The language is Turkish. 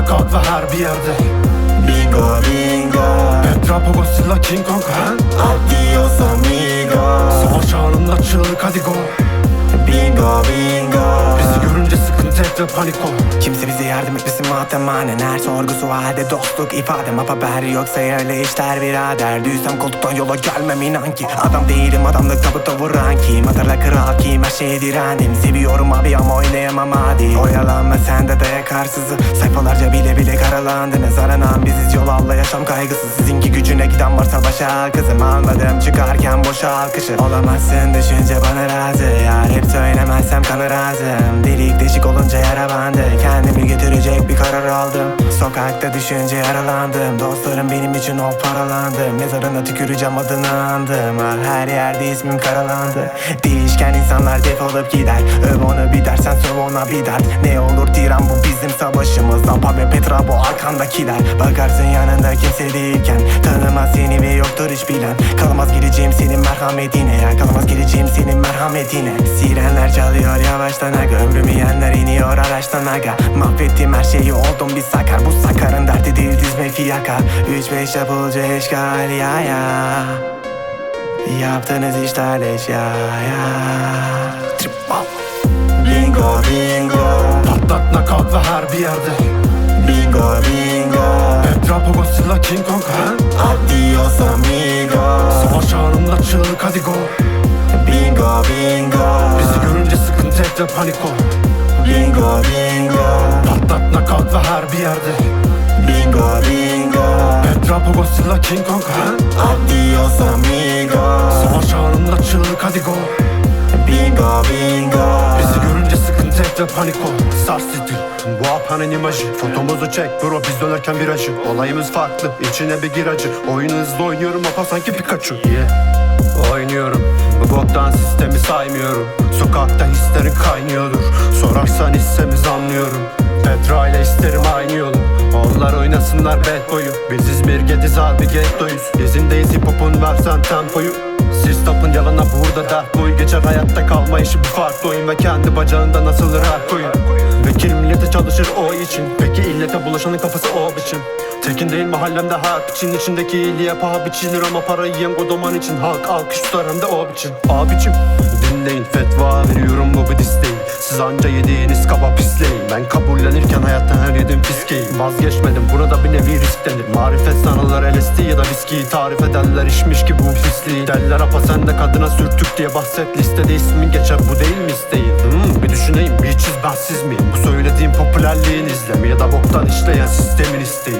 knockout ve her bir yerde. Bingo bingo, Petra Godzilla King Kong ha? adios amigo. Savaş anında çığlık hadi go. Bingo bingo, Bizi görünce sıkıntı et ve paniko. kimse bize yardım etmesin muhtemanen. Her sorgusu halde dostluk ifadem. Haber yoksa öyle işler birader. Düşsem koltuktan yola gelmem inan ki. Adam değilim adamlık tabuta vuran kim. Hatırla kral kim, her şeye direndim. Seviyorum abi ama oynayamam hadi. Oyalanma sen de dayak arsızı. Sayfalarca bile bile karalandınız. Aranan biziz yol alla yaşam kaygısı. Sizinki gücüne giden varsa başa kızım. Anladım çıkarken boşa alkışı. Olamazsın düşünce bana razı. Yar hep söylemezsem kanı razım. Delik deşik olunca yara bandı. Kendimi götürecek bir karar aldım. Sokakta düşünce yaralandım. Dostlarım benim için of paralandım. Mezarına tüküreceğim adını andım. Her yerde ismim karalandı. Değişken insanlar defolup gider. Öv onu bir dersen söv ona bir dert. Ne olur tiran bu bizim savaşımız. Apa ve Petra bu arkandakiler. Bakarsın yanında kimse değilken. Tanımaz seni ve yoktur hiç bilen. Kalamaz geleceğim senin merhametine ya. Kalamaz geleceğim senin merhametine. Sirenler çalıyor yavaştan aga. Ömrümü yiyenler iniyor araçtan aga. Mahvettim her şeyi oldum bir sakar. Bu sakarın derdi değil dizme fiyaka. 3-5 yapılca eşgal ya ya. Yaptığınız işler leş ya ya. Bingo bingo, Patlat knockout ve her bir yerde. bingo bingo, Petra Godzilla King Kong ha? adios amigo. Savaş anında çığlık hadi go. Bingo bingo, Bizi görünce sıkıntı et ve paniko. bingo bingo, Patlat knockout ve her bir yerde. bingo bingo, Petra Godzilla King Kong ha? adios amigo. Savaş anında çığlık hadi go. Bingo bingo, Bizi görünce sıkıntı et ve paniko. Sars City bu apanın imajı. Fotomuzu çek bro biz dönerken virajı. Olayımız farklı içine bir gir acı. Oyunu hızlı oynuyorum apa sanki Pikachu. Oynuyorum bu boktan sistemi saymıyorum. Sokakta hislerin kaynıyordur. Sorarsan hissemiz anlıyorum. Petra ile isterim aynı yolu. Onlar oynasınlar bad boyu. Biz İzmir Gediz harbi gettoyuz. İzindeyiz hip hop'un versen tempoyu. Siz tapın yalana burada dert boyu. Geçer hayatta kalma işi bir farklı oyun. Ve kendi bacağında nasıldır her koyun. Vekil millete çalışır o için. Peki illete bulaşanın kafası o biçim. Tekin değil mahallemde harp için. İçindeki iyiliğe paha biçilir ama para yiyen godoman için. Halk alkış tutar hem de o biçim. Abicim dinleyin fetva veriyorum bu bir dis değil. Siz anca yediğiniz kaba pisleyin. Ben kabullenirken hayattan her yedim fiskeyim. Vazgeçmedim burada bir nevi risk denir. Marifet sanırlar LSD ya da viskiyi tarif ederler içmiş gibi bu pisliği. Derler apa sen de kadına sürtük diye bahset. Listede ismin geçer bu değil mi isteğin? Bir düşüneyim bir çiz ben siz miyim? Bu söylediğim popülerliğin izlemi ya da boktan işleyen sistemin isteği.